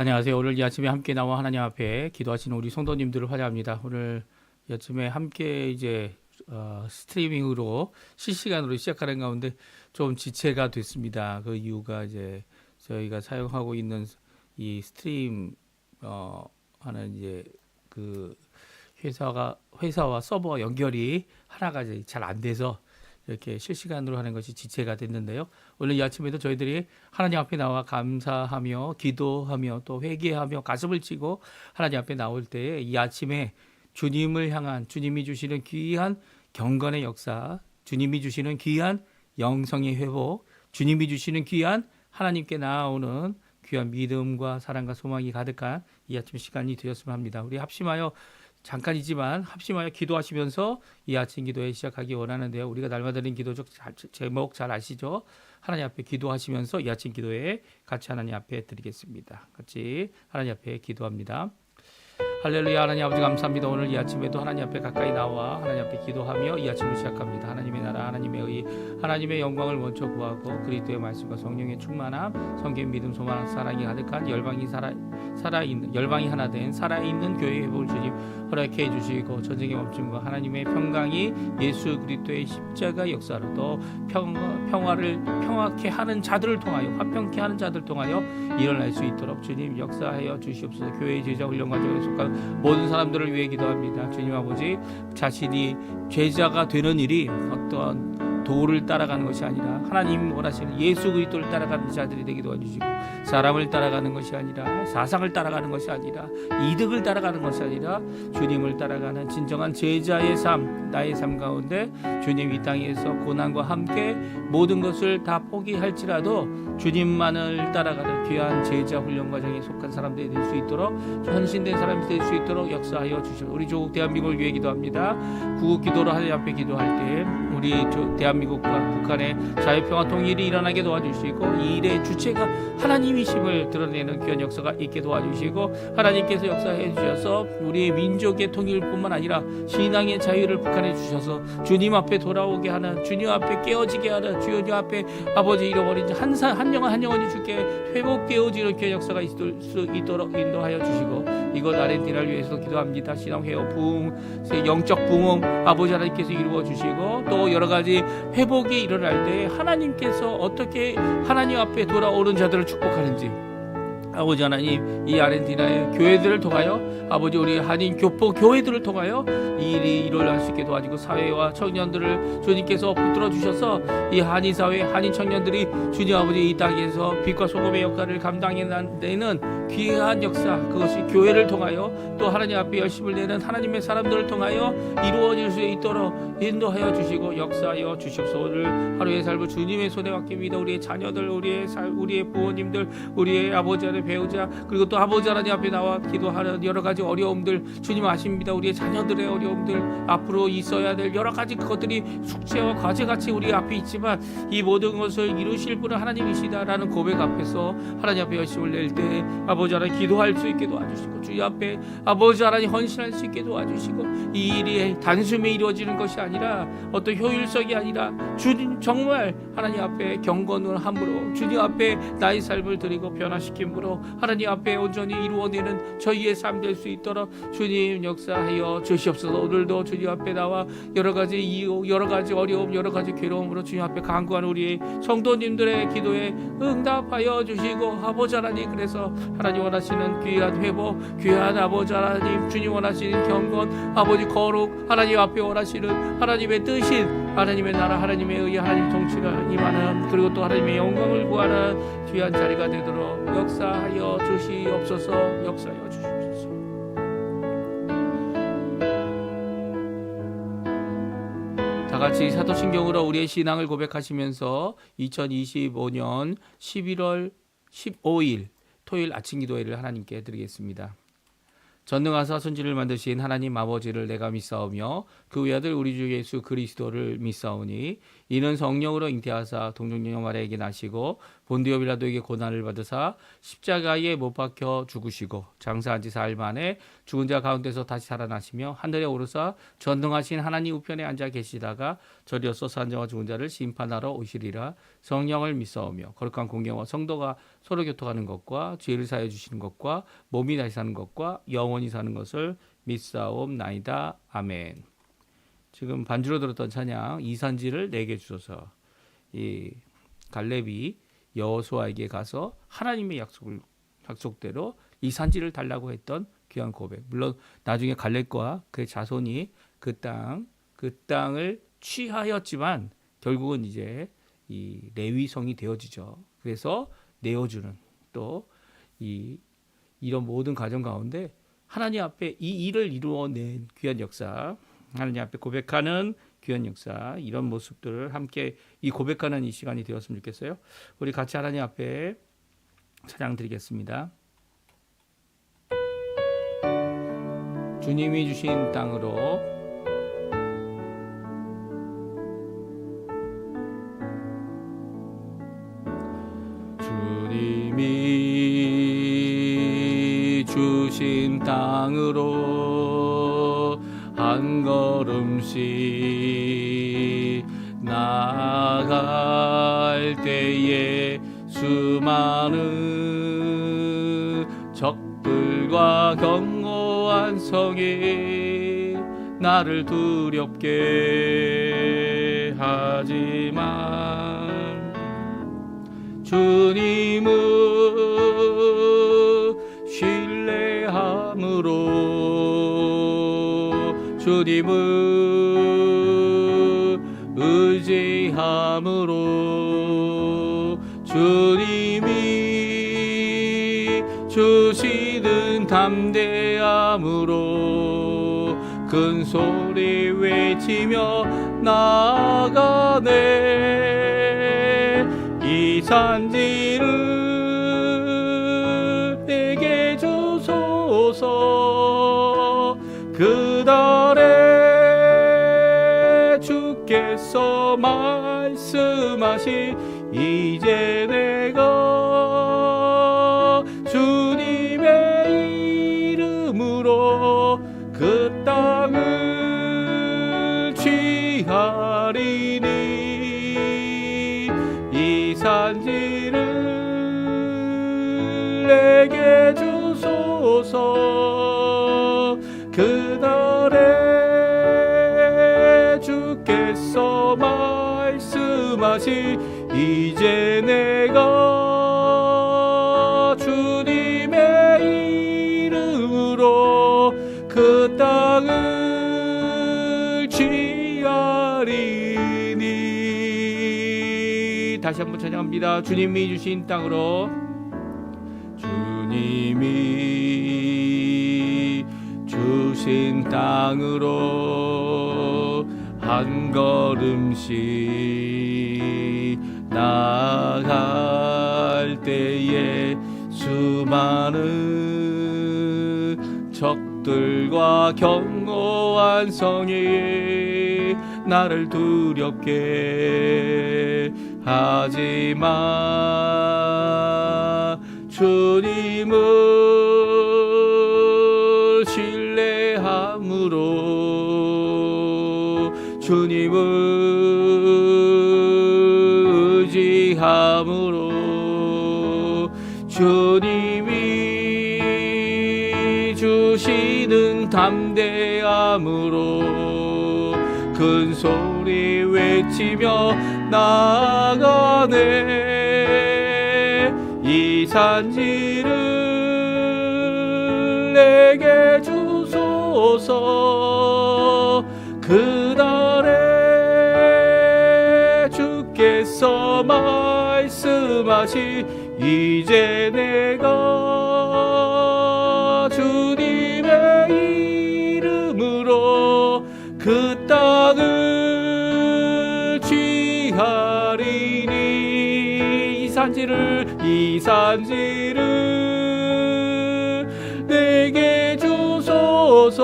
안녕하세요. 오늘 이 아침에 함께 나와 하나님 앞에 기도하시는 우리 성도님들을 환영합니다. 오늘 이 아침에 함께 이제 스트리밍으로 실시간으로 시작하는 가운데 좀 지체가 됐습니다. 그 이유가 이제 저희가 사용하고 있는 이 스트림 하는 이제 그 회사와 서버 연결이 하나가 잘 안 돼서 이렇게 실시간으로 하는 것이 지체가 됐는데요. 오늘 이 아침에도 저희들이 하나님 앞에 나와 감사하며 기도하며 또 회개하며 가슴을 치고 하나님 앞에 나올 때에 이 아침에 주님을 향한 주님이 주시는 귀한 경건의 역사, 주님이 주시는 귀한 영성의 회복, 주님이 주시는 귀한 하나님께 나아오는 귀한 믿음과 사랑과 소망이 가득한 이 아침 시간이 되었으면 합니다. 우리 합심하여 잠깐이지만 합심하여 기도하시면서 이 아침 기도에 시작하기 원하는데요. 우리가 날마다 드리는 기도적 제목 잘 아시죠? 하나님 앞에 기도하시면서 이 아침 기도에 같이 하나님 앞에 드리겠습니다. 같이 하나님 앞에 기도합니다. 할렐루야. 하나님 아버지 감사합니다. 오늘 이 아침에도 하나님 앞에 가까이 나와 하나님 앞에 기도하며 이 아침을 시작합니다. 하나님의 나라, 하나님의 의, 하나님의 영광을 먼저 구하고 그리스도의 말씀과 성령의 충만함, 성경 믿음, 소망, 사랑이 가득한 열방이 하나 된 살아있는 교회의 회복을 주님 허락해 주시고 전쟁의 멈춤과 하나님의 평강이 예수 그리스도의 십자가 역사로 또 평화를 평화케 하는 자들을 통하여 화평케 하는 자들을 통하여 일어날 수 있도록 주님 역사하여 주시옵소서. 교회의 제자 훈련 과정에 속한 모든 사람들을 위해 기도합니다. 주님 아버지, 자신이 제자가 되는 일이 어떤 도를 따라가는 것이 아니라 하나님 원하시는 예수 그리스도를 따라가는 자들이 되게 도와주시고, 사람을 따라가는 것이 아니라 사상을 따라가는 것이 아니라 이득을 따라가는 것이 아니라 주님을 따라가는 진정한 제자의 삶, 나의 삶 가운데 주님 이 땅에서 고난과 함께 모든 것을 다 포기할지라도 주님만을 따라가는 귀한 제자 훈련 과정에 속한 사람들이 될 수 있도록, 헌신된 사람이 될 수 있도록 역사하여 주시옵소서. 우리 조국 대한민국을 위해 기도합니다. 구국 기도로 하나님 앞에 기도할 때 우리 대한민국과 북한의 자유평화 통일이 일어나게 도와주시고, 이 일의 주체가 하나님이심을 드러내는 귀한 역사가 있게 도와주시고, 하나님께서 역사해 주셔서 우리의 민족의 통일뿐만 아니라 신앙의 자유를 북한에 주셔서 주님 앞에 돌아오게 하는, 주님 앞에 깨어지게 하는, 주님 앞에 아버지 잃어버린 한 영혼이 주께 회복 깨어지는 귀한 역사가 있을 수 있도록 인도하여 주시고, 이곳 아르헨티나를 위해서 기도합니다. 신앙 회복 부흥, 영적 부흥 아버지 하나님께서 이루어 주시고, 또 여러 가지 회복이 일어날 때 하나님께서 어떻게 하나님 앞에 돌아오는 자들을 축복하는지, 아버지 하나님 이 아르헨티나의 교회들을 통하여, 아버지 우리 한인 교포 교회들을 통하여 이 일이 일어날 수 있게 도와주고, 사회와 청년들을 주님께서 붙들어 주셔서 이 한인 사회, 한인 청년들이 주님 아버지 이 땅에서 빛과 소금의 역할을 감당해내는 귀한 역사, 그것이 교회를 통하여 또 하나님 앞에 열심을 내는 하나님의 사람들을 통하여 이루어질 수 있도록 인도하여 주시고 역사하여 주시옵소서. 오늘 하루의 삶을 주님의 손에 맡깁니다. 우리의 자녀들, 우리의 부모님들, 우리의 아버지 하나님 배우자, 그리고 또 아버지 하나님 앞에 나와 기도하는 여러 가지 어려움들 주님 아십니다. 우리의 자녀들의 어려움들, 앞으로 있어야 될 여러 가지 그것들이 숙제와 과제같이 우리 앞에 있지만 이 모든 것을 이루실 분은 하나님이시다라는 고백 앞에서 하나님 앞에 열심을 낼 때 아버지 하나님 기도할 수 있게 도와주시고, 주님 앞에 아버지 하나님 헌신할 수 있게 도와주시고, 이 일이 단숨에 이루어지는 것이 아니라 어떤 효율성이 아니라 주님 정말 하나님 앞에 경건을 함으로 주님 앞에 나의 삶을 드리고 변화시킴으로 하나님 앞에 온전히 이루어내는 저희의 삶 될 수 있도록 주님 역사하여 주시옵소서. 오늘도 주님 앞에 나와 여러 가지 이유, 여러 가지 어려움, 여러 가지 괴로움으로 주님 앞에 간구하는 우리 성도님들의 기도에 응답하여 주시고, 아버지 하나님, 그래서 하나님 원하시는 귀한 회복, 귀한 아버지 하나님, 주님 원하시는 경건, 아버지 거룩, 하나님 앞에 원하시는 하나님의 뜻인 하나님의 나라, 하나님의 의, 하나님 통치가 임하는, 그리고 또 하나님의 영광을 구하는 귀한 자리가 되도록 역사하여 주시옵소서. 역사하여 주시옵소서. 다 같이 사도신경으로 우리의 신앙을 고백하시면서 2025년 11월 15일 토요일 아침 기도회를 하나님께 드리겠습니다. 전능하사 천지를 만드신 하나님 아버지를 내가 믿사오며 그 외아들 우리 주 예수 그리스도를 믿사오니, 이는 성령으로 잉태하사 동정녀 마리아에게 나시고 본디오 빌라도에게 고난을 받으사 십자가에 못 박혀 죽으시고 장사한 지 사흘 만에 죽은 자 가운데서 다시 살아나시며 하늘에 오르사 전능하신 하나님 우편에 앉아 계시다가 저리어서 산자와 죽은 자를 심판하러 오시리라. 성령을 믿사오며 거룩한 공경과 성도가 서로 교통하는 것과 죄를 사하여 주시는 것과 몸이 다시 사는 것과 영원히 사는 것을 믿사옵나이다. 아멘. 지금 반주로 들었던 찬양 이산지를 내게 주소서. 이 갈렙이 여호수아에게 가서 하나님의 약속대로 이 산지를 달라고 했던 귀한 고백. 물론 나중에 갈렙과 그의 자손이 그 땅을 취하였지만 결국은 이제 이 레위성이 되어지죠. 그래서 내어주는 또 이런 모든 과정 가운데 하나님 앞에 이 일을 이루어낸 귀한 역사, 하나님 앞에 고백하는 귀한 역사, 이런 모습들을 함께 이 고백하는 이 시간이 되었으면 좋겠어요. 우리 같이 하나님 앞에 찬양 드리겠습니다. 주님이 주신 땅으로 주님이 주신 땅으로 한 걸음씩 나아갈 때에 수많은 적들과 견고한 성이 나를 두렵게 하지만 주님을 신뢰함으로 주님을 의지함으로 주님이 주시는 담대함으로 큰 소리 외치며 나아가네. 이 산지를 내게 주소서. 그날에 주께서 말씀하시 이제 내가 주님의 이름으로 그 땅을 취하리니 이 산지를 내게 주소서. 그날에 주께서 말씀하시 이제 내가 주님의 이름으로 그 땅을 취하리니. 다시 한번 찬양합니다. 주님이 주신 땅으로 주님이 주신 땅으로 한 걸음씩 나아갈 때에 수많은 적들과 견고한 성이 나를 두렵게 하지만 주님을 신뢰함으로 주님을 의지함으로 주님이 주시는 담대함으로 큰 소리 외치며 나아가네. 이 산지를 내게 주소서. 그날에 주께서 말씀하시 이제 내가 주님의 이름으로 그 땅을 취하리니. 이 산지를 내게 주소서.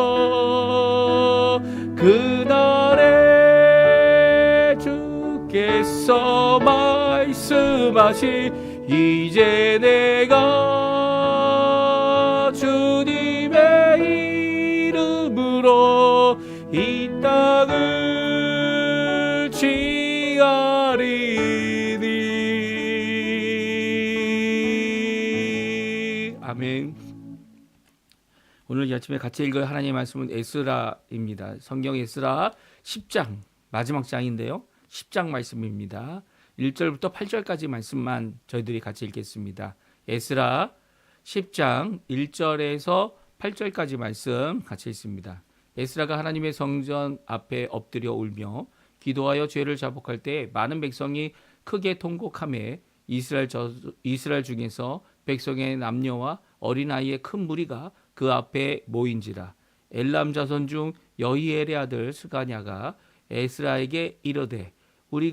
그날에 주께서 말씀하시 이제 내가 주님의 이름으로 이 땅을 취하리니. 아멘. 오늘 이 아침에 같이 읽을 하나님의 말씀은 에스라입니다. 성경 에스라 10장 마지막 장인데요. 10장 말씀입니다. 1절부터 8절까지 말씀만 저희들이 같이 읽겠습니다. 에스라 10장 1절에서 8절까지 말씀 같이 읽습니다. 에스라가 하나님의 성전 앞에 엎드려 울며 기도하여 죄를 자복할 때 많은 백성이 크게 통곡하며 이스라엘 중에서 백성의 남녀와 어린아이의 큰 무리가 그 앞에 모인지라. 엘람 자손 중 여히엘의 아들 스가냐가 에스라에게 이르되 우리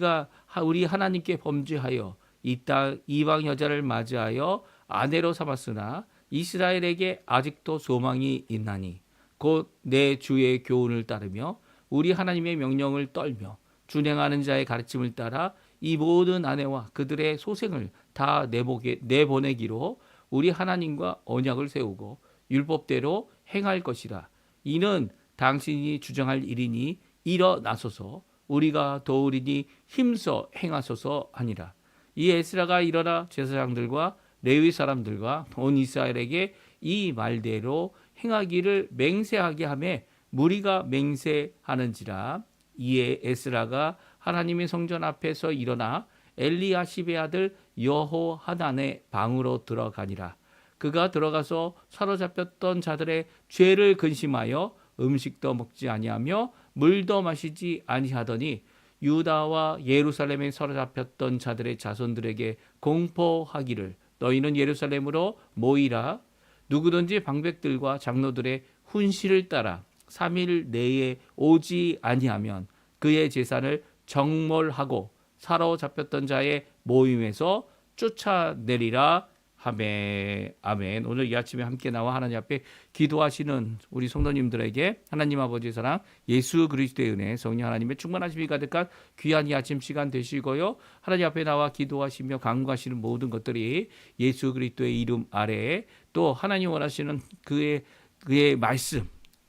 하나님께 범죄하여 이 땅 이방 여자를 맞이하여 아내로 삼았으나 이스라엘에게 아직도 소망이 있나니 곧 내 주의 교훈을 따르며 우리 하나님의 명령을 떨며 준행하는 자의 가르침을 따라 이 모든 아내와 그들의 소생을 다 내보내기로 우리 하나님과 언약을 세우고 율법대로 행할 것이라. 이는 당신이 주장할 일이니 일어나소서 우리가 도우리니 힘써 행하소서 하니라. 이 에스라가 일어나 제사장들과 레위 사람들과 온 이스라엘에게 이 말대로 행하기를 맹세하게 하며 무리가 맹세하는지라. 이에 에스라가 하나님의 성전 앞에서 일어나 엘리야십의 아들 여호하난의 방으로 들어가니라. 그가 들어가서 사로잡혔던 자들의 죄를 근심하여 음식도 먹지 아니하며 물도 마시지 아니하더니 유다와 예루살렘에 사로잡혔던 자들의 자손들에게 공포하기를 너희는 예루살렘으로 모이라. 누구든지 방백들과 장로들의 훈시를 따라 3일 내에 오지 아니하면 그의 재산을 정몰하고 사로잡혔던 자의 모임에서 쫓아내리라 하매. 아멘. 오늘 이 아침에 함께 나와 하나님 앞에 기도하시는 우리 성도님들에게 하나님 아버지의 사랑, 예수 그리스도의 은혜, 성령 하나님의 충만하심이 가득한 귀한 이 아침 시간 되시고요. 하나님 앞에 나와 기도하시며 간구하시는 모든 것들이 예수 그리스도의 이름 아래에 또 하나님 원하시는 그의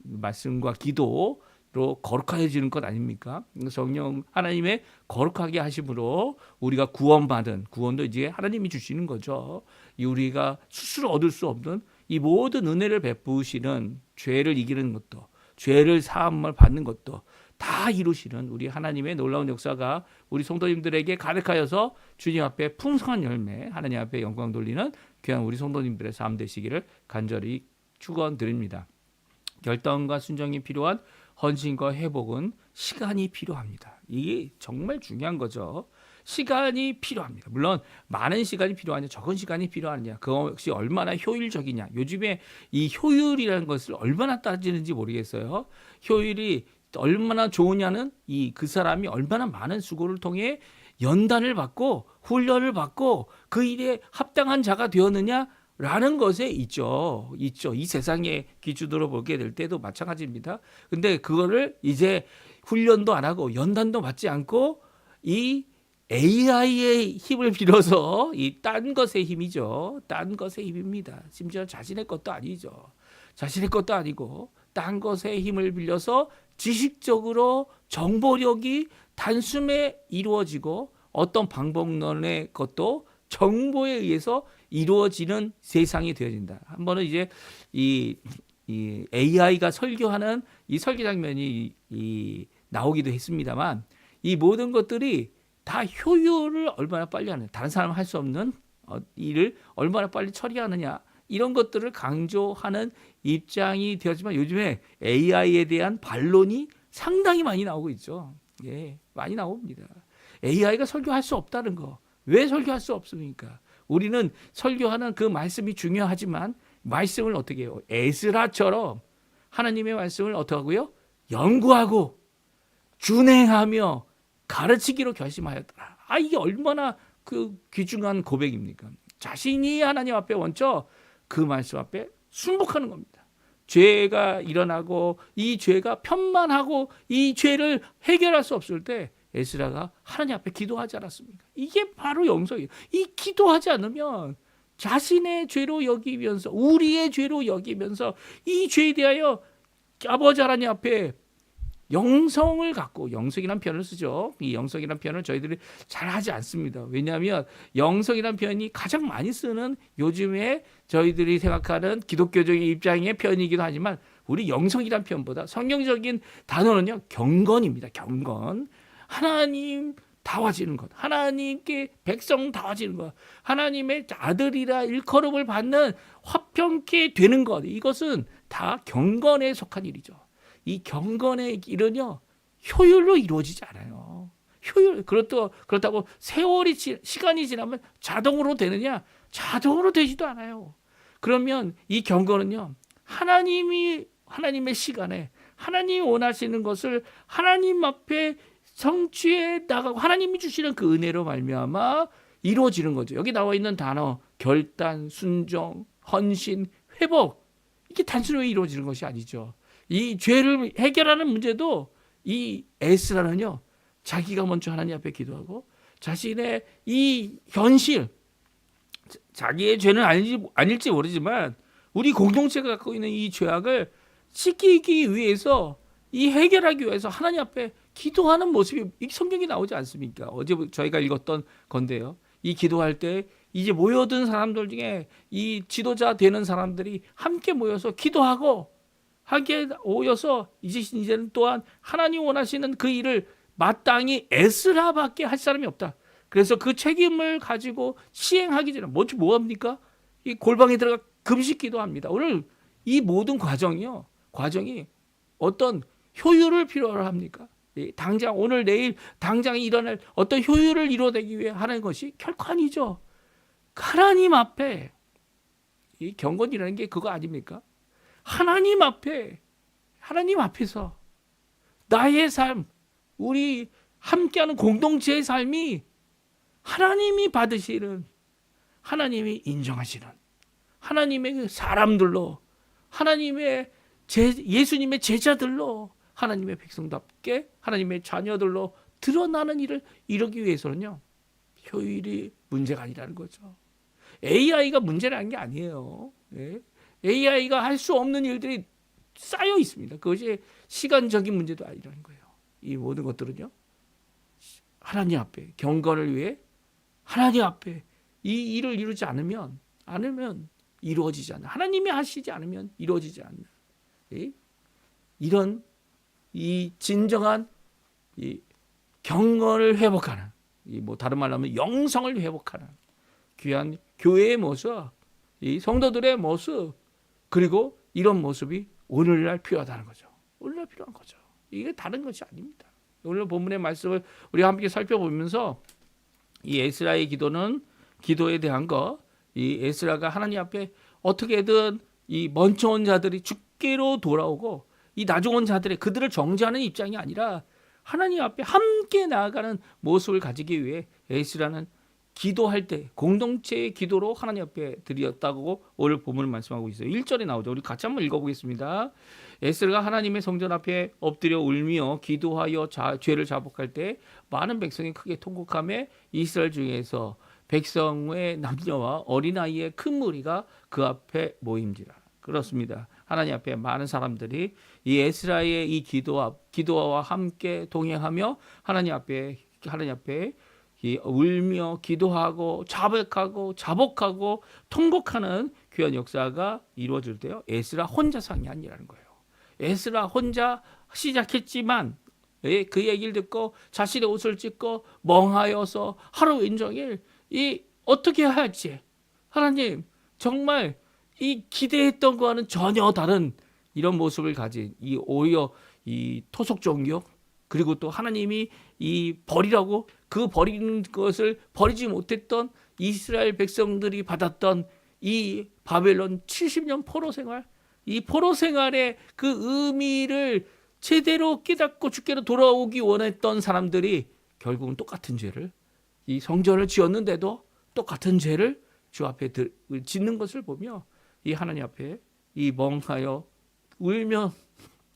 말씀과 기도 로 거룩해지는 것 아닙니까? 성령 하나님의 거룩하게 하심으로 우리가 구원도 이제 하나님이 주시는 거죠. 우리가 스스로 얻을 수 없는 이 모든 은혜를 베푸시는, 죄를 이기는 것도, 죄를 사함을 받는 것도 다 이루시는 우리 하나님의 놀라운 역사가 우리 성도님들에게 가득하여서 주님 앞에 풍성한 열매, 하나님 앞에 영광 돌리는 귀한 우리 성도님들의 삶 되시기를 간절히 축원드립니다. 결단과 순종이 필요한 헌신과 회복은 시간이 필요합니다. 이게 정말 중요한 거죠. 시간이 필요합니다. 물론 많은 시간이 필요하냐, 적은 시간이 필요하냐, 그것이 얼마나 효율적이냐. 요즘에 이 효율이라는 것을 얼마나 따지는지 모르겠어요. 효율이 얼마나 좋으냐는 그 사람이 얼마나 많은 수고를 통해 연단을 받고 훈련을 받고 그 일에 합당한 자가 되었느냐 라는 것에 있죠. 이 세상의 기준으로 보게 될 때도 마찬가지입니다. 근데 그거를 이제 훈련도 안 하고 연단도 받지 않고 이 AI의 힘을 빌어서 이 딴 것의 힘이죠. 딴 것의 힘입니다. 심지어 자신의 것도 아니죠. 자신의 것도 아니고 딴 것의 힘을 빌려서 지식적으로 정보력이 단숨에 이루어지고 어떤 방법론의 것도 정보에 의해서 이루어지는 세상이 되어진다. 한 번은 이제 이 AI가 설교하는 이 설교 장면이 나오기도 했습니다만 이 모든 것들이 다 효율을 얼마나 빨리 하느냐, 다른 사람은 할 수 없는 일을 얼마나 빨리 처리하느냐, 이런 것들을 강조하는 입장이 되었지만 요즘에 AI에 대한 반론이 상당히 많이 나오고 있죠. 예, 많이 나옵니다. AI가 설교할 수 없다는 거. 왜 설교할 수 없습니까? 우리는 설교하는 그 말씀이 중요하지만 말씀을 어떻게 해요? 에스라처럼 하나님의 말씀을 어떻게 하고요? 연구하고 준행하며 가르치기로 결심하였더라. 이게 얼마나 그 귀중한 고백입니까? 자신이 하나님 앞에 먼저 그 말씀 앞에 순복하는 겁니다. 죄가 일어나고 이 죄가 편만하고 이 죄를 해결할 수 없을 때 에스라가 하나님 앞에 기도하지 않았습니까? 이게 바로 영성이에요. 이 기도하지 않으면 자신의 죄로 여기면서, 우리의 죄로 여기면서 이 죄에 대하여 아버지 하나님 앞에 영성을 갖고, 영성이라는 표현을 쓰죠. 이 영성이라는 표현을 저희들이 잘 하지 않습니다. 왜냐하면 영성이라는 표현이 가장 많이 쓰는 요즘에 저희들이 생각하는 기독교적인 입장의 표현이기도 하지만, 우리 영성이라는 표현보다 성경적인 단어는요, 경건입니다. 경건. 하나님 다워지는 것, 하나님께 백성 다워지는 것, 하나님의 아들이라 일컬음을 받는 화평케 되는 것, 이것은 다 경건에 속한 일이죠. 이 경건의 일은요, 효율로 이루어지지 않아요. 그렇다고 시간이 지나면 자동으로 되느냐? 자동으로 되지도 않아요. 그러면 이 경건은요, 하나님의 시간에 하나님이 원하시는 것을 하나님 앞에 성취해 나가고, 하나님이 주시는 그 은혜로 말미암아 이루어지는 거죠. 여기 나와 있는 단어, 결단, 순종, 헌신, 회복, 이게 단순히 이루어지는 것이 아니죠. 이 죄를 해결하는 문제도 이 에스라는요, 자기가 먼저 하나님 앞에 기도하고 자신의 이 현실, 자기의 죄는 아닐지 모르지만 우리 공동체가 갖고 있는 이 죄악을 씻기기 위해서, 이 해결하기 위해서 하나님 앞에 기도하는 모습이 성경에 나오지 않습니까? 어제 저희가 읽었던 건데요. 이 기도할 때 이제 모여든 사람들 중에 이 지도자 되는 사람들이 함께 모여서 기도하고 하게 오여서 이제는 또한 하나님 원하시는 그 일을 마땅히 에스라밖에 할 사람이 없다. 그래서 그 책임을 가지고 시행하기 전에 먼저 뭐 합니까? 이 골방에 들어가 금식 기도합니다. 오늘 이 모든 과정이 어떤 효율을 필요로 합니까? 당장 오늘 내일 당장 일어날 어떤 효율을 이루어내기 위해 하는 것이 결코 아니죠. 하나님 앞에, 이 경건이라는 게 그거 아닙니까? 하나님 앞에서 나의 삶, 우리 함께하는 공동체의 삶이 하나님이 받으시는, 하나님이 인정하시는 하나님의 사람들로, 예수님의 제자들로, 하나님의 백성답게 하나님의 자녀들로 드러나는 일을 이루기 위해서는요, 효율이 문제가 아니라는 거죠. AI가 문제라는 게 아니에요. AI가 할 수 없는 일들이 쌓여 있습니다. 그것이 시간적인 문제도 아니라는 거예요. 이 모든 것들은요, 하나님 앞에 경건을 위해 하나님 앞에 이 일을 이루지 않으면 이루어지지 않는, 하나님이 하시지 않으면 이루어지지 않는, 이런 이 진정한 이 경건을 회복하는, 다른 말로 하면 영성을 회복하는 귀한 교회의 모습, 이 성도들의 모습, 그리고 이런 모습이 오늘날 필요하다는 거죠. 오늘날 필요한 거죠. 이게 다른 것이 아닙니다. 오늘 본문의 말씀을 우리 함께 살펴보면서 이 에스라의 기도에 대한 거, 이 에스라가 하나님 앞에 어떻게든 이 먼저 온 자들이 주께로 돌아오고, 이 나중 온 자들의 그들을 정죄하는 입장이 아니라 하나님 앞에 함께 나아가는 모습을 가지기 위해 에스라는 기도할 때 공동체의 기도로 하나님 앞에 드렸다고 오늘 본문을 말씀하고 있어요. 1절에 나오죠. 우리 같이 한번 읽어보겠습니다. 에스라가 하나님의 성전 앞에 엎드려 울며 기도하여 죄를 자복할 때 많은 백성이 크게 통곡하며 이스라엘 중에서 백성의 남녀와 어린아이의 큰 무리가 그 앞에 모임지라. 그렇습니다. 하나님 앞에 많은 사람들이 이 에스라의 이 기도와 함께 동행하며 하나님 앞에 울며 기도하고 자복하고 통곡하는 귀한 역사가 이루어질 때요, 에스라 혼자서 한 게 아니라는 거예요. 에스라 혼자 시작했지만 그 얘기를 듣고 자신의 옷을 찢고 멍하여서 하루 종일 어떻게 해야 할지, 하나님 정말 이 기대했던 거와는 전혀 다른 이런 모습을 가진 오히려 이 토속 종교, 그리고 또 하나님이 버리라고 그 버리는 것을 버리지 못했던 이스라엘 백성들이 받았던 이 바벨론 70년 포로 생활, 이 포로 생활의 그 의미를 제대로 깨닫고 주께로 돌아오기 원했던 사람들이 결국은 똑같은 죄를, 이 성전을 지었는데도 똑같은 죄를 주 앞에 짓는 것을 보며 이 하나님 앞에 멍하여 울며,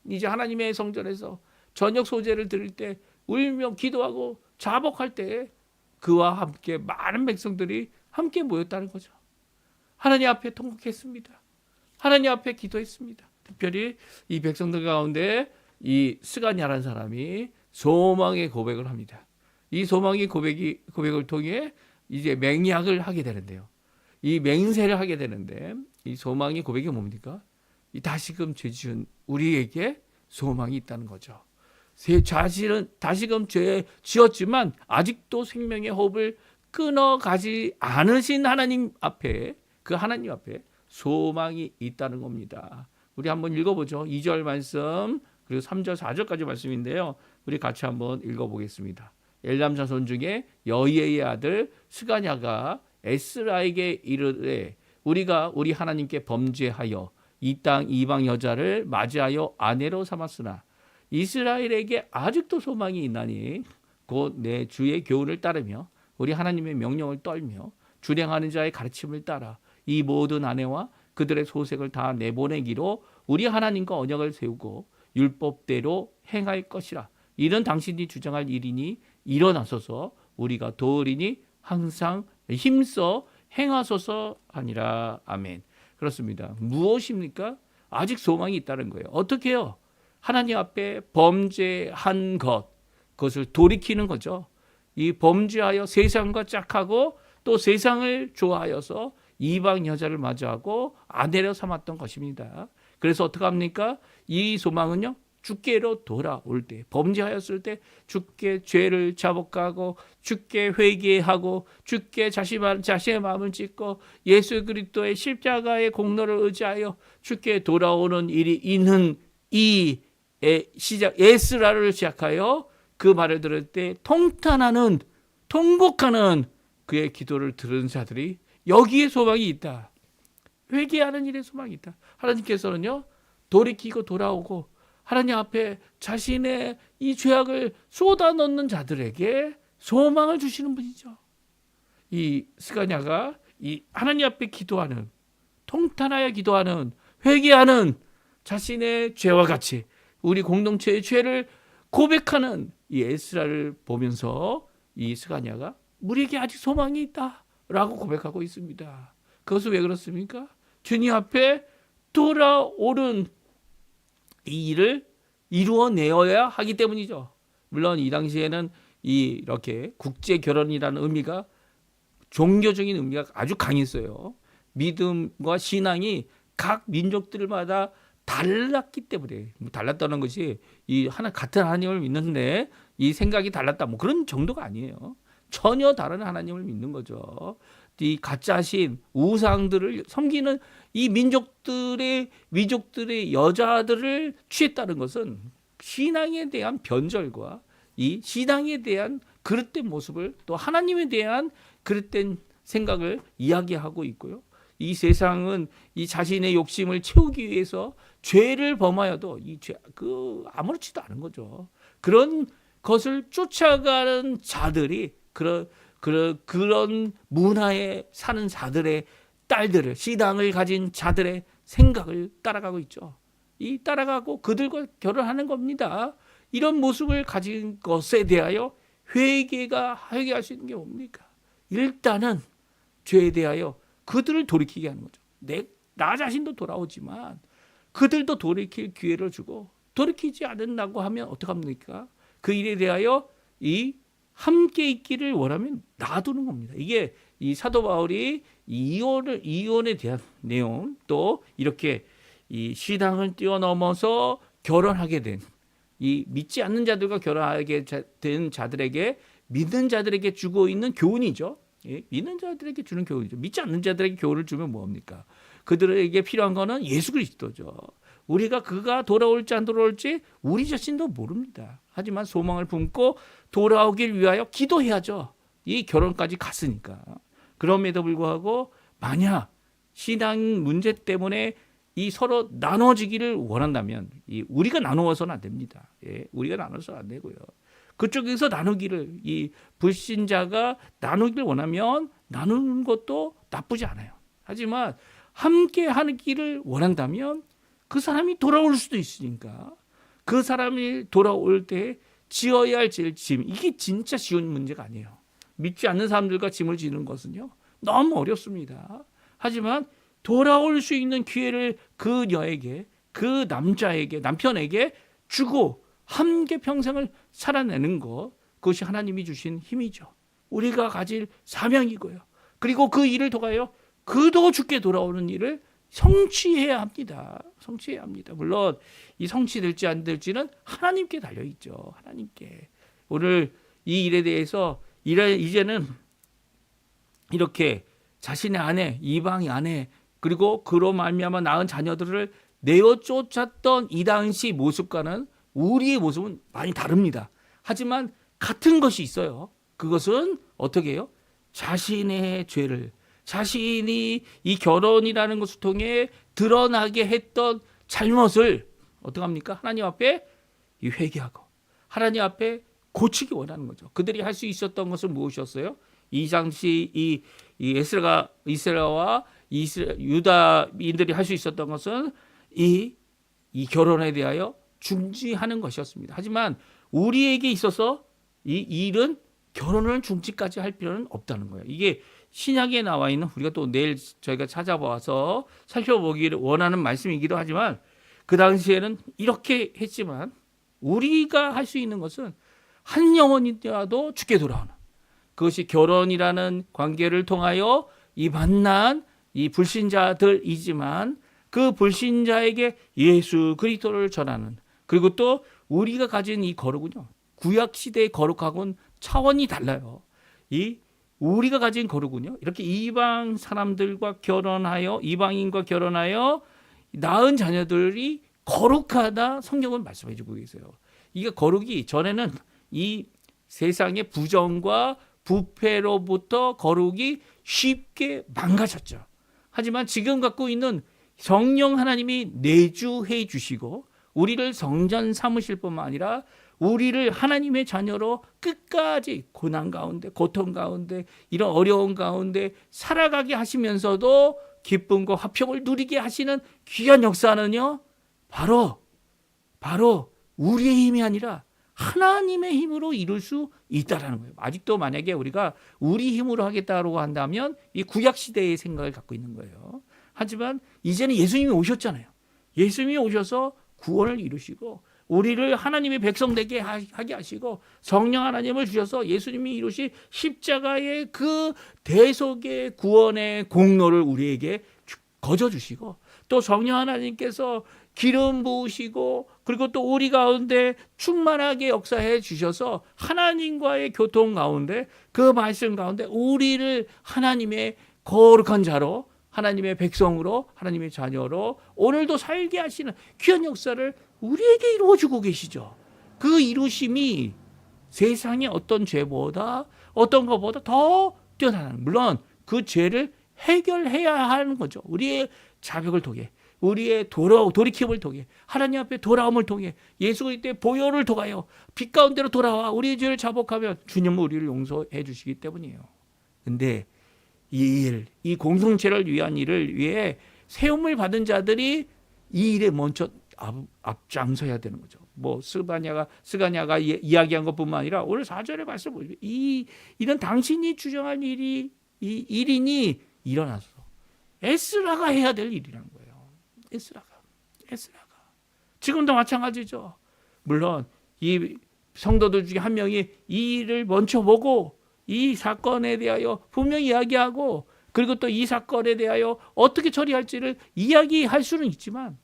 이제 하나님의 성전에서 저녁 소제를 드릴 때 울며 기도하고 자복할 때 그와 함께 많은 백성들이 함께 모였다는 거죠. 하나님 앞에 통곡했습니다. 하나님 앞에 기도했습니다. 특별히 이 백성들 가운데 이 스가냐라는 사람이 소망의 고백을 합니다. 이 소망의 고백을 통해 이제 맹약을 하게 되는데요. 이 맹세를 하게 되는데 이 소망의 고백이 뭡니까? 이 다시금 죄 지은 우리에게 소망이 있다는 거죠. 자신은 다시금 죄 지었지만 아직도 생명의 호흡을 끊어가지 않으신 하나님 앞에, 그 하나님 앞에 소망이 있다는 겁니다. 우리 한번 읽어보죠. 2절 말씀 그리고 3절 4절까지 말씀인데요. 우리 같이 한번 읽어보겠습니다. 엘람 자손 중에 여이의 아들 스가냐가 에스라에게 이르되 우리가 우리 하나님께 범죄하여 이 땅 이방 여자를 맞이하여 아내로 삼았으나 이스라엘에게 아직도 소망이 있나니 곧 내 주의 교훈을 따르며 우리 하나님의 명령을 떨며 주량하는 자의 가르침을 따라 이 모든 아내와 그들의 소색을 다 내보내기로 우리 하나님과 언약을 세우고 율법대로 행할 것이라. 이는 당신이 주장할 일이니 일어나소서 우리가 도우리니 항상 힘써 행하소서 하니라. 아멘. 그렇습니다. 무엇입니까? 아직 소망이 있다는 거예요. 어떻게 해요? 하나님 앞에 범죄한 그것을 돌이키는 거죠. 이 범죄하여 세상과 짝하고 또 세상을 좋아하여서 이방 여자를 맞이하고 아내로 삼았던 것입니다. 그래서 어떻게 합니까? 이 소망은요, 주께로 돌아올 때, 범죄하였을 때 주께 죄를 자복하고 주께 회개하고 주께 자신의 마음을 찢고 예수 그리스도의 십자가의 공로를 의지하여 주께 돌아오는 일이 있는 이 시작 에스라를 시작하여 그 말을 들을 때 통탄하는 통곡하는 그의 기도를 들은 자들이 여기에 소망이 있다. 회개하는 일에 소망이 있다. 하나님께서는요, 돌이키고 돌아오고 하나님 앞에 자신의 이 죄악을 쏟아넣는 자들에게 소망을 주시는 분이죠. 이 스가냐가 이 하나님 앞에 기도하는, 통탄하여 기도하는, 회개하는 자신의 죄와 같이 우리 공동체의 죄를 고백하는 이 에스라를 보면서 이 스가냐가 우리에게 아직 소망이 있다라고 고백하고 있습니다. 그것은 왜 그렇습니까? 주님 앞에 돌아오는 이 일을 이루어내어야 하기 때문이죠. 물론 이 당시에는 이렇게 국제 결혼이라는 의미가 종교적인 의미가 아주 강했어요. 믿음과 신앙이 각 민족들마다 달랐기 때문에, 달랐다는 것이 이 하나 같은 하나님을 믿는데 이 생각이 달랐다 뭐 그런 정도가 아니에요. 전혀 다른 하나님을 믿는 거죠. 이 가짜신 우상들을 섬기는 이 민족들의 여자들을 취했다는 것은 신앙에 대한 변절과 이 신앙에 대한 그릇된 모습을 또 하나님에 대한 그릇된 생각을 이야기하고 있고요. 이 세상은 이 자신의 욕심을 채우기 위해서 죄를 범하여도 이 죄 아무렇지도 않은 거죠. 그런 것을 쫓아가는 자들이 그런 문화에 사는 자들의 딸들을, 신앙을 가진 자들의 생각을 따라가고 있죠. 이 따라가고 그들과 결혼하는 겁니다. 이런 모습을 가진 것에 대하여 회개할 수 있는 게 뭡니까? 일단은 죄에 대하여 그들을 돌이키게 하는 거죠. 나 자신도 돌아오지만 그들도 돌이킬 기회를 주고, 돌이키지 않는다고 하면 어떡합니까? 그 일에 대하여 이 함께 있기를 원하면 놔두는 겁니다. 이게 이 사도 바울이 이혼에 대한 내용, 또 이렇게 이 신앙을 뛰어넘어서 결혼하게 된 이 믿지 않는 자들과 결혼하게 된 자들에게, 믿는 자들에게 주고 있는 교훈이죠. 예? 믿는 자들에게 주는 교훈이죠. 믿지 않는 자들에게 교훈을 주면 뭐합니까? 그들에게 필요한 거는 예수 그리스도죠. 우리가 그가 돌아올지 안 돌아올지 우리 자신도 모릅니다. 하지만 소망을 품고 돌아오길 위하여 기도해야죠. 이 결혼까지 갔으니까. 그럼에도 불구하고 만약 신앙 문제 때문에 이 서로 나눠지기를 원한다면 우리가 나누어서는 안 됩니다. 예, 우리가 나눠서는 안 되고요. 그쪽에서 나누기를, 이 불신자가 나누기를 원하면 나누는 것도 나쁘지 않아요. 하지만 함께 하기를 원한다면 그 사람이 돌아올 수도 있으니까 그 사람이 돌아올 때 지어야 할 짐, 이게 진짜 쉬운 문제가 아니에요. 믿지 않는 사람들과 짐을 지는 것은요, 너무 어렵습니다. 하지만 돌아올 수 있는 기회를 그녀에게, 그 남편에게 주고 함께 평생을 살아내는 것, 그것이 하나님이 주신 힘이죠. 우리가 가질 사명이고요. 그리고 그 일을 통하여 그도 죽게 돌아오는 일을 성취해야 합니다. 성취해야 합니다. 물론 이 성취될지 안 될지는 하나님께 달려있죠. 하나님께. 오늘 이 일에 대해서 이제는 이렇게 자신의 아내, 이방의 아내, 그리고 그로 말미암아 낳은 자녀들을 내어 쫓았던 이 당시 모습과는 우리의 모습은 많이 다릅니다. 하지만 같은 것이 있어요. 그것은 어떻게 해요? 자신의 죄를, 자신이 이 결혼이라는 것을 통해 드러나게 했던 잘못을 어떻게 합니까? 하나님 앞에 회개하고 하나님 앞에 고치기 원하는 거죠. 그들이 할 수 있었던 것은 무엇이었어요? 이 당시 이 이스라엘과 유다인들이 할 수 있었던 것은 이 결혼에 대하여 중지하는 것이었습니다. 하지만 우리에게 있어서 이 일은 결혼을 중지까지 할 필요는 없다는 거예요. 이게 신약에 나와 있는, 우리가 또 내일 저희가 찾아봐서 살펴보기를 원하는 말씀이기도 하지만, 그 당시에는 이렇게 했지만 우리가 할 수 있는 것은 한 영혼이라도 죽게 돌아오는, 그것이 결혼이라는 관계를 통하여 이 만난 이 불신자들이지만 그 불신자에게 예수 그리스도를 전하는, 그리고 또 우리가 가진 이 거룩은요, 구약 시대의 거룩하고는 차원이 달라요. 이 우리가 가진 거룩은요, 이렇게 이방 사람들과 결혼하여, 이방인과 결혼하여 낳은 자녀들이 거룩하다, 성경은 말씀해 주고 계세요. 이게 거룩이 전에는 이 세상의 부정과 부패로부터 거룩이 쉽게 망가졌죠. 하지만 지금 갖고 있는 성령 하나님이 내주해 주시고 우리를 성전 삼으실 뿐만 아니라 우리를 하나님의 자녀로 끝까지 고난 가운데, 고통 가운데, 이런 어려운 가운데 살아가게 하시면서도 기쁨과 화평을 누리게 하시는 귀한 역사는요, 바로 우리의 힘이 아니라 하나님의 힘으로 이룰 수 있다라는 거예요. 아직도 만약에 우리가 우리 힘으로 하겠다고 한다면 이 구약 시대의 생각을 갖고 있는 거예요. 하지만 이제는 예수님이 오셨잖아요. 예수님이 오셔서 구원을 이루시고 우리를 하나님의 백성 되게 하게 하시고 성령 하나님을 주셔서 예수님이 이루신 십자가의 그 대속의 구원의 공로를 우리에게 거저 주시고, 또 성령 하나님께서 기름 부으시고, 그리고 또 우리 가운데 충만하게 역사해 주셔서 하나님과의 교통 가운데, 그 말씀 가운데 우리를 하나님의 거룩한 자로, 하나님의 백성으로, 하나님의 자녀로 오늘도 살게 하시는 귀한 역사를 우리에게 이루어주고 계시죠. 그 이루심이 세상의 어떤 죄보다, 어떤 것보다 더 뛰어나는, 물론 그 죄를 해결해야 하는 거죠. 우리의 자백을 통해, 우리의 돌이킴을 통해, 하나님 앞에 돌아옴을 통해, 예수 그리스도의 보혈을 통하여 빛 가운데로 돌아와 우리의 죄를 자복하면 주님은 우리를 용서해 주시기 때문이에요. 근데 이 공동체를 위한 일을 위해 세움을 받은 자들이 이 일에 먼저 앞장서야 되는 거죠. 뭐 스가냐가 이야기한 것뿐만 아니라 오늘 4절의 말씀 보시면 이런 당신이 주장한 일이니 일어나서 에스라가 해야 될 일이라는 거예요. 에스라가 지금도 마찬가지죠. 물론 이 성도들 중에 한 명이 이 일을 먼저 보고 이 사건에 대하여 분명히 이야기하고, 그리고 또 이 사건에 대하여 어떻게 처리할지를 이야기할 수는 있지만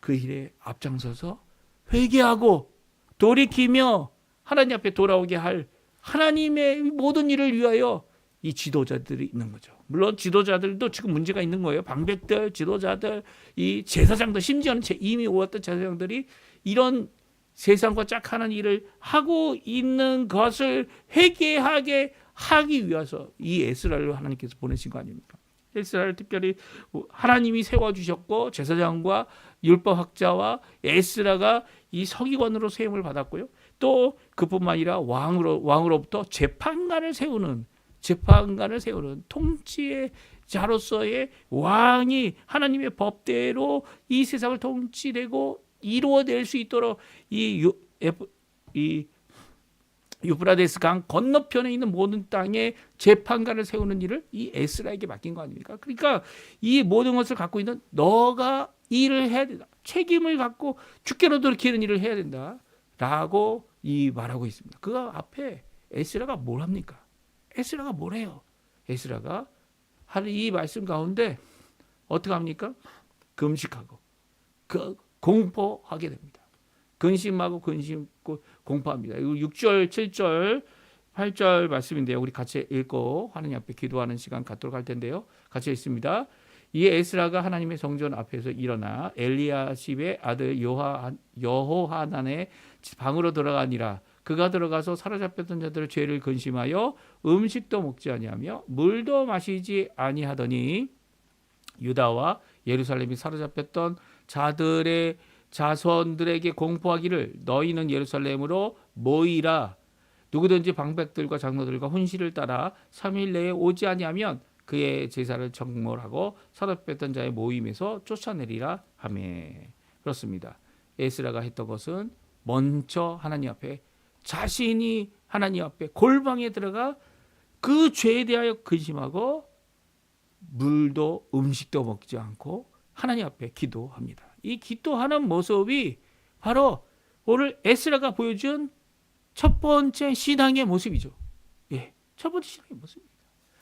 그 일에 앞장서서 회개하고 돌이키며 하나님 앞에 돌아오게 할 하나님의 모든 일을 위하여 이 지도자들이 있는 거죠. 물론 지도자들도 지금 문제가 있는 거예요. 방백들, 지도자들, 이 제사장들, 심지어는 이미 오았던 제사장들이 이런 세상과 짝하는 일을 하고 있는 것을 회개하게 하기 위해서 이 에스라를 하나님께서 보내신 거 아닙니까? 에스라를 특별히 하나님이 세워주셨고, 제사장과 율법학자와 에스라가 이 서기관으로 세움을 받았고요. 또 그뿐만 아니라 왕으로부터 재판관을 세우는 통치의 자로서의 왕이 하나님의 법대로 이 세상을 통치되고 이루어낼 수 있도록 이 유브라데스 강 건너편에 있는 모든 땅에 재판관을 세우는 일을 이 에스라에게 맡긴 거 아닙니까? 그러니까 이 모든 것을 갖고 있는 너가 일을 해야 된다. 책임을 갖고 주께로 돌이키는 일을 해야 된다. 라고 이 말하고 있습니다. 그 앞에 에스라가 뭘 합니까? 에스라가 뭘 해요? 에스라가 하는 이 말씀 가운데 어떻게 합니까? 금식하고 공포하게 됩니다. 근심하고 공포합니다. 이거 6절, 7절, 8절 말씀인데요. 우리 같이 읽고 하나님 앞에 기도하는 시간 갖도록 할 텐데요. 같이 읽습니다. 이에 에스라가 하나님의 성전 앞에서 일어나 엘리야십의 아들 여호하난의 방으로 들어가니라. 그가 들어가서 사로잡혔던 자들의 죄를 근심하여 음식도 먹지 아니하며 물도 마시지 아니하더니 유다와 예루살렘이 사로잡혔던 자들의 자손들에게 공포하기를 너희는 예루살렘으로 모이라. 누구든지 방백들과 장로들과 혼시를 따라 3일 내에 오지 아니하면 그의 제사를 정몰하고 사로잡혔던 자의 모임에서 쫓아내리라 하매. 그렇습니다. 에스라가 했던 것은 먼저 하나님 앞에 자신이 하나님 앞에 골방에 들어가 그 죄에 대하여 근심하고 물도 음식도 먹지 않고 하나님 앞에 기도합니다. 이 기도하는 모습이 바로 오늘 에스라가 보여준 첫 번째 신앙의 모습이죠. 예, 첫 번째 신앙의 모습입니다.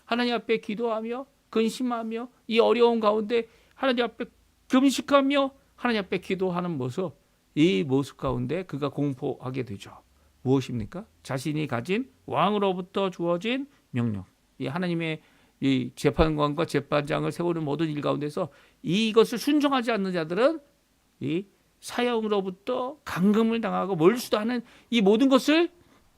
하나님 앞에 기도하며 근심하며 이 어려운 가운데 하나님 앞에 금식하며 하나님 앞에 기도하는 모습, 이 모습 가운데 그가 공포하게 되죠. 무엇입니까? 자신이 가진 왕으로부터 주어진 명령. 이 하나님의 이 재판관과 재판장을 세우는 모든 일 가운데서 이것을 순종하지 않는 자들은 이 사형으로부터 감금을 당하고 몰수도 하는 이 모든 것을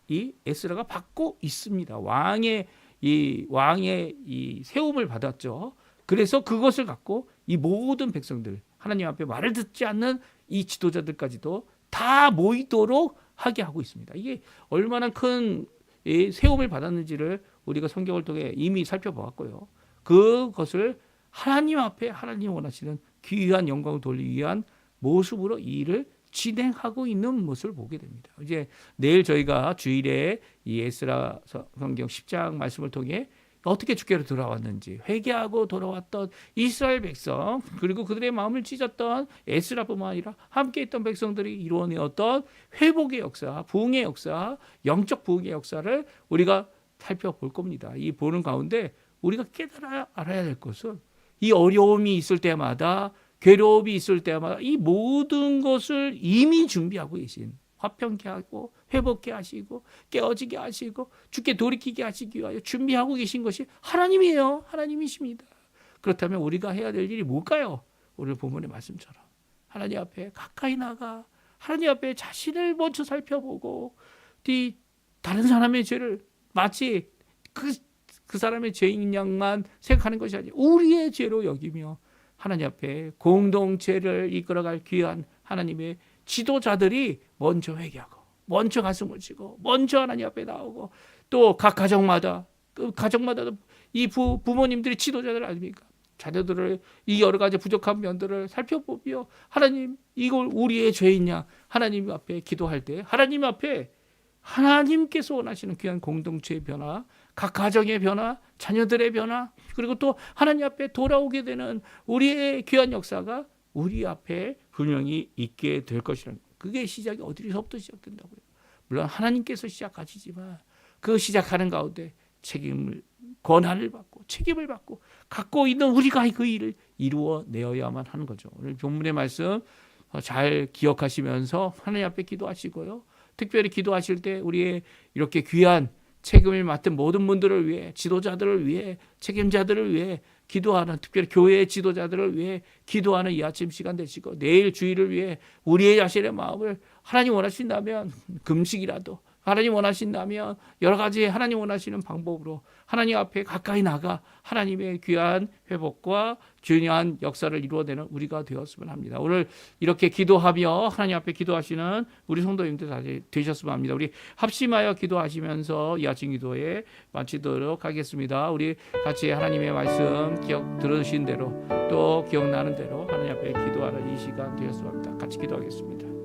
이 에스라가 받고 있습니다. 왕의 이 세움을 받았죠. 그래서 그것을 갖고 이 모든 백성들 하나님 앞에 말을 듣지 않는 이 지도자들까지도 다 모이도록 하게 하고 있습니다. 이게 얼마나 큰 세움을 받았는지를 우리가 성경을 통해 이미 살펴보았고요. 그것을 하나님 앞에 하나님 원하시는 귀한 영광을 돌리기 위한 모습으로 이 일을 진행하고 있는 모습을 보게 됩니다. 이제 내일 저희가 주일에 이 에스라 성경 10장 말씀을 통해 어떻게 주께로 돌아왔는지 회개하고 돌아왔던 이스라엘 백성 그리고 그들의 마음을 찢었던 에스라뿐만 아니라 함께 있던 백성들이 이루어내었던 회복의 역사, 부흥의 역사, 영적 부흥의 역사를 우리가 살펴볼 겁니다. 이 보는 가운데 우리가 알아야 될 것은 이 어려움이 있을 때마다 괴로움이 있을 때마다 이 모든 것을 이미 준비하고 계신 화평케 하고 회복케 하시고 깨어지게 하시고 주께 돌이키게 하시기 위하여 준비하고 계신 것이 하나님이에요. 하나님이십니다. 그렇다면 우리가 해야 될 일이 뭘까요? 오늘 본문의 말씀처럼 하나님 앞에 가까이 나가 하나님 앞에 자신을 먼저 살펴보고 다른 사람의 죄를 마치 그 사람의 죄인 양만 생각하는 것이 아니라 우리의 죄로 여기며 하나님 앞에 공동체를 이끌어갈 귀한 하나님의 지도자들이 먼저 회개하고 먼저 가슴을 치고 먼저 하나님 앞에 나오고 또 각 가정마다 이 부모님들이 지도자들 아닙니까? 자녀들을 이 여러 가지 부족한 면들을 살펴보며 하나님 이걸 우리의 죄이냐 하나님 앞에 기도할 때 하나님 앞에 하나님께서 원하시는 귀한 공동체의 변화, 각 가정의 변화, 자녀들의 변화, 그리고 또 하나님 앞에 돌아오게 되는 우리의 귀한 역사가 우리 앞에 분명히 있게 될 것이라는 그게 시작이 어디서부터 시작된다고요. 물론 하나님께서 시작하시지만 그 시작하는 가운데 권한을 받고 책임을 받고 갖고 있는 우리가 그 일을 이루어내어야만 하는 거죠. 오늘 본문의 말씀 잘 기억하시면서 하나님 앞에 기도하시고요. 특별히 기도하실 때 우리의 이렇게 귀한 책임을 맡은 모든 분들을 위해 지도자들을 위해 책임자들을 위해 기도하는 특별히 교회의 지도자들을 위해 기도하는 이 아침 시간 되시고 내일 주일을 위해 우리의 자신의 마음을 하나님 원하신다면 금식이라도 하나님 원하신다면 여러 가지 하나님 원하시는 방법으로 하나님 앞에 가까이 나가 하나님의 귀한 회복과 중요한 역사를 이루어내는 우리가 되었으면 합니다. 오늘 이렇게 기도하며 하나님 앞에 기도하시는 우리 성도님들 다 되셨으면 합니다. 우리 합심하여 기도하시면서 이 아침 기도에 마치도록 하겠습니다. 우리 같이 하나님의 말씀 기억 들으신 대로 또 기억나는 대로 하나님 앞에 기도하는 이 시간 되었으면 합니다. 같이 기도하겠습니다.